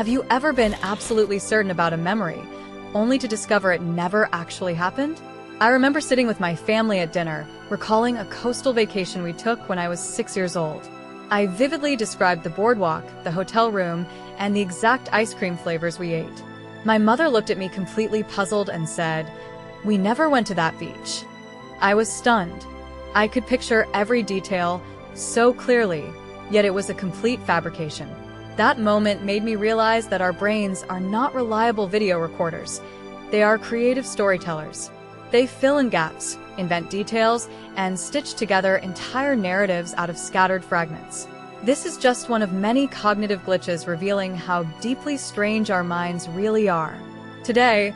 Have you ever been absolutely certain about a memory, only to discover it never actually happened? I remember sitting with my family at dinner, recalling a coastal vacation we took when I was 6 years old. I vividly described the boardwalk, the hotel room, and the exact ice cream flavors we ate. My mother looked at me completely puzzled and said, "We never went to that beach." I was stunned. I could picture every detail so clearly, yet it was a complete fabrication. That moment made me realize that our brains are not reliable video recorders. They are creative storytellers. They fill in gaps, invent details, and stitch together entire narratives out of scattered fragments. This is just one of many cognitive glitches revealing how deeply strange our minds really are. Today,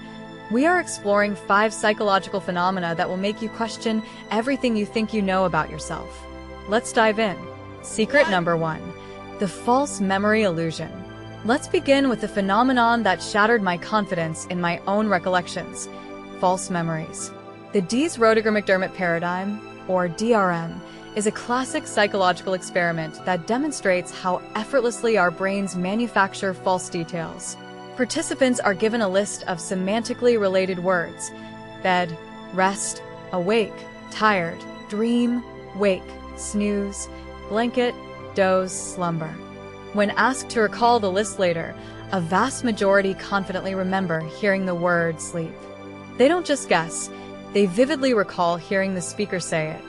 we are exploring 5 psychological phenomena that will make you question everything you think you know about yourself. Let's dive in. Secret number 1. The false memory illusion. Let's begin with the phenomenon that shattered my confidence in my own recollections: false memories. The Dies-Roediger-McDermott paradigm, or DRM, is a classic psychological experiment that demonstrates how effortlessly our brains manufacture false details. Participants are given a list of semantically related words: bed, rest, awake, tired, dream, wake, snooze, blanket, doze, slumber. When asked to recall the list later, a vast majority confidently remember hearing the word sleep. They don't just guess, they vividly recall hearing the speaker say it,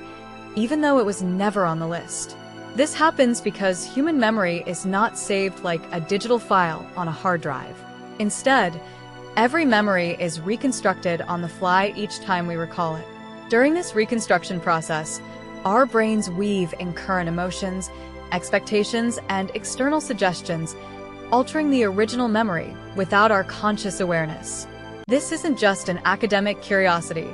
even though it was never on the list. This happens because human memory is not saved like a digital file on a hard drive. Instead, every memory is reconstructed on the fly each time we recall it. During this reconstruction process, our brains weave in current emotions, expectations, and external suggestions, altering the original memory without our conscious awareness. This isn't just an academic curiosity,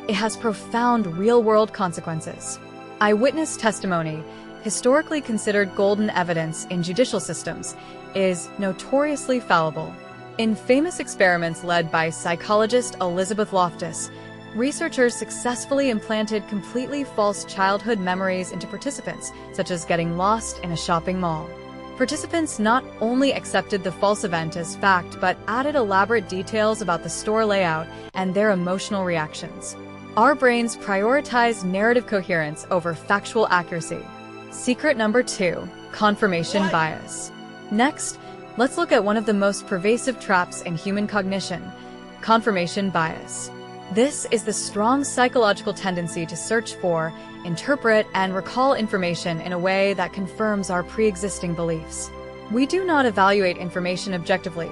it has profound real-world consequences. Eyewitness testimony, historically considered golden evidence in judicial systems, is notoriously fallible. In famous experiments led by psychologist Elizabeth Loftus, researchers successfully implanted completely false childhood memories into participants, such as getting lost in a shopping mall. Participants not only accepted the false event as fact, but added elaborate details about the store layout and their emotional reactions. Our brains prioritize narrative coherence over factual accuracy. Secret number 2, confirmation bias. Next, let's look at one of the most pervasive traps in human cognition: confirmation bias. This is the strong psychological tendency to search for, interpret, and recall information in a way that confirms our pre-existing beliefs. We do not evaluate information objectively.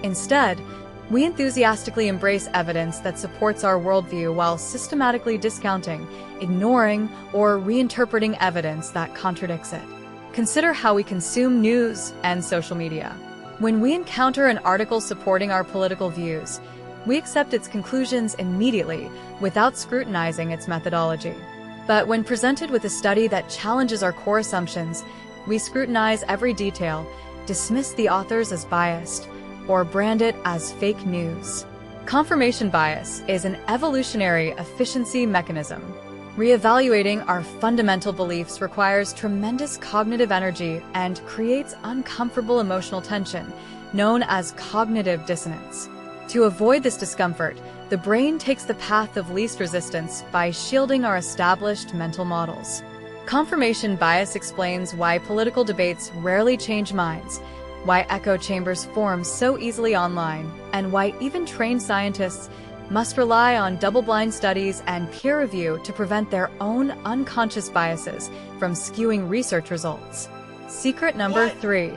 Instead, we enthusiastically embrace evidence that supports our worldview while systematically discounting, ignoring, or reinterpreting evidence that contradicts it. Consider how we consume news and social media. When we encounter an article supporting our political views, we accept its conclusions immediately without scrutinizing its methodology. But when presented with a study that challenges our core assumptions, we scrutinize every detail, dismiss the authors as biased, or brand it as fake news. Confirmation bias is an evolutionary efficiency mechanism. Reevaluating our fundamental beliefs requires tremendous cognitive energy and creates uncomfortable emotional tension, known as cognitive dissonance. To avoid this discomfort, the brain takes the path of least resistance by shielding our established mental models. Confirmation bias explains why political debates rarely change minds, why echo chambers form so easily online, and why even trained scientists must rely on double-blind studies and peer review to prevent their own unconscious biases from skewing research results. Secret number 3,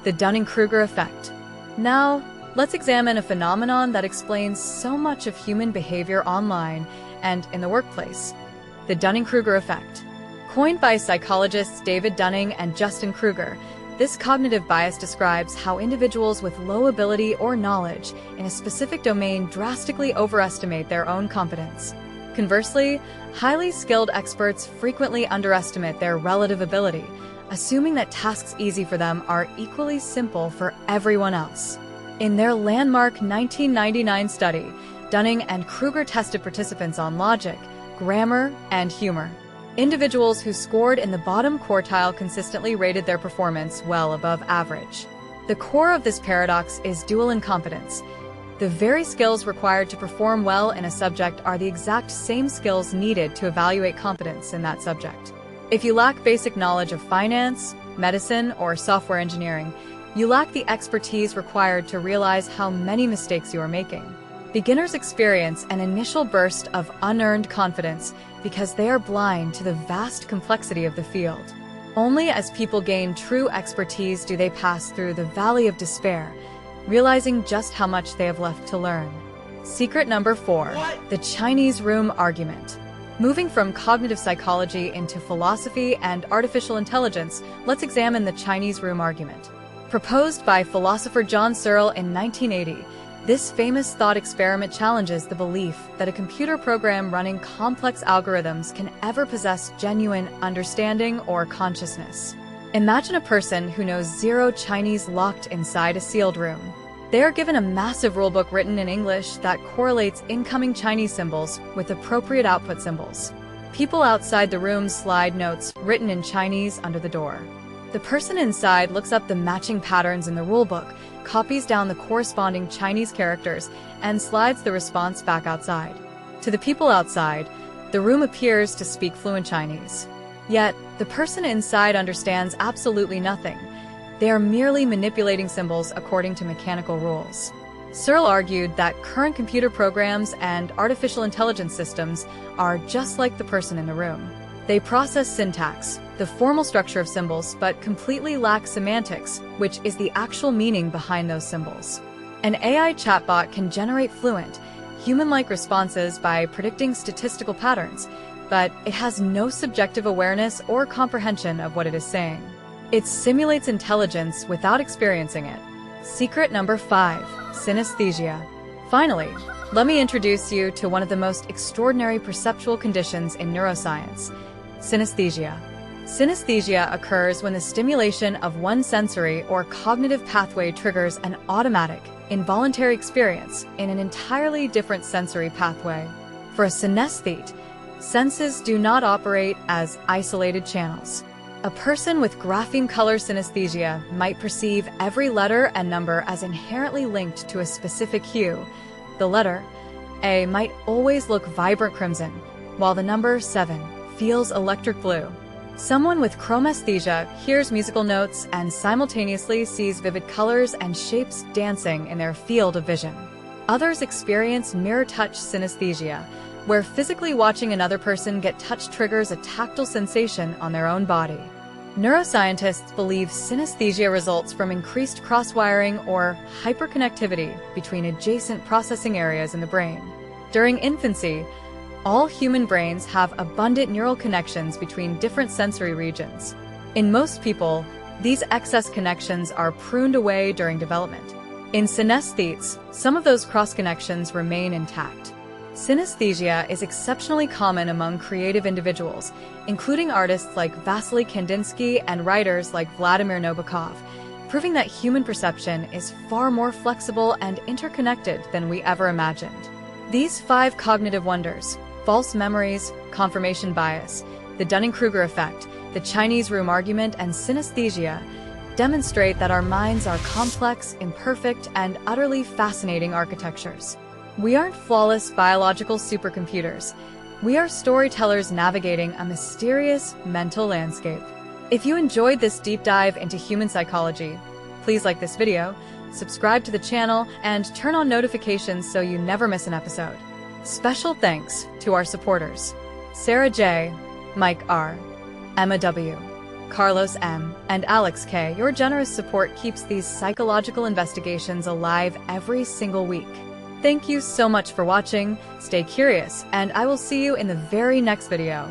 the Dunning-Kruger effect. Now, let's examine a phenomenon that explains so much of human behavior online and in the workplace: the Dunning-Kruger effect. Coined by psychologists David Dunning and Justin Kruger, this cognitive bias describes how individuals with low ability or knowledge in a specific domain drastically overestimate their own competence. Conversely, highly skilled experts frequently underestimate their relative ability, assuming that tasks easy for them are equally simple for everyone else. In their landmark 1999 study, Dunning and Kruger tested participants on logic, grammar, and humor. Individuals who scored in the bottom quartile consistently rated their performance well above average. The core of this paradox is dual incompetence. The very skills required to perform well in a subject are the exact same skills needed to evaluate competence in that subject. If you lack basic knowledge of finance, medicine, or software engineering, you lack the expertise required to realize how many mistakes you are making. Beginners experience an initial burst of unearned confidence because they are blind to the vast complexity of the field. Only as people gain true expertise do they pass through the valley of despair, realizing just how much they have left to learn. Secret number 4, the Chinese room argument. Moving from cognitive psychology into philosophy and artificial intelligence, let's examine the Chinese room argument. Proposed by philosopher John Searle in 1980, this famous thought experiment challenges the belief that a computer program running complex algorithms can ever possess genuine understanding or consciousness. Imagine a person who knows zero Chinese locked inside a sealed room. They are given a massive rulebook written in English that correlates incoming Chinese symbols with appropriate output symbols. People outside the room slide notes written in Chinese under the door. The person inside looks up the matching patterns in the rulebook, copies down the corresponding Chinese characters, and slides the response back outside. To the people outside, the room appears to speak fluent Chinese. Yet, the person inside understands absolutely nothing. They are merely manipulating symbols according to mechanical rules. Searle argued that current computer programs and artificial intelligence systems are just like the person in the room. They process syntax, the formal structure of symbols, but completely lack semantics, which is the actual meaning behind those symbols. An AI chatbot can generate fluent, human-like responses by predicting statistical patterns, but it has no subjective awareness or comprehension of what it is saying. It simulates intelligence without experiencing it. Secret number 5, synesthesia. Finally, let me introduce you to one of the most extraordinary perceptual conditions in neuroscience, synesthesia. Synesthesia occurs when the stimulation of one sensory or cognitive pathway triggers an automatic, involuntary experience in an entirely different sensory pathway. For a synesthete, senses do not operate as isolated channels. A person with grapheme color synesthesia might perceive every letter and number as inherently linked to a specific hue. The letter A might always look vibrant crimson, while the number 7 feels electric blue. Someone with chromesthesia hears musical notes and simultaneously sees vivid colors and shapes dancing in their field of vision. Others experience mirror touch synesthesia, where physically watching another person get touched triggers a tactile sensation on their own body. Neuroscientists believe synesthesia results from increased cross-wiring or hyperconnectivity between adjacent processing areas in the brain. During infancy, all human brains have abundant neural connections between different sensory regions. In most people, these excess connections are pruned away during development. In synesthetes, some of those cross-connections remain intact. Synesthesia is exceptionally common among creative individuals, including artists like Vasily Kandinsky and writers like Vladimir Nabokov, proving that human perception is far more flexible and interconnected than we ever imagined. These 5 cognitive wonders, false memories, confirmation bias, the Dunning-Kruger effect, the Chinese room argument, and synesthesia, demonstrate that our minds are complex, imperfect, and utterly fascinating architectures. We aren't flawless biological supercomputers. We are storytellers navigating a mysterious mental landscape. If you enjoyed this deep dive into human psychology, please like this video, subscribe to the channel, and turn on notifications so you never miss an episode. Special thanks to our supporters: Sarah J., Mike R., Emma W., Carlos M., and Alex K. Your generous support keeps these psychological investigations alive every single week. Thank you so much for watching, stay curious, and I will see you in the very next video.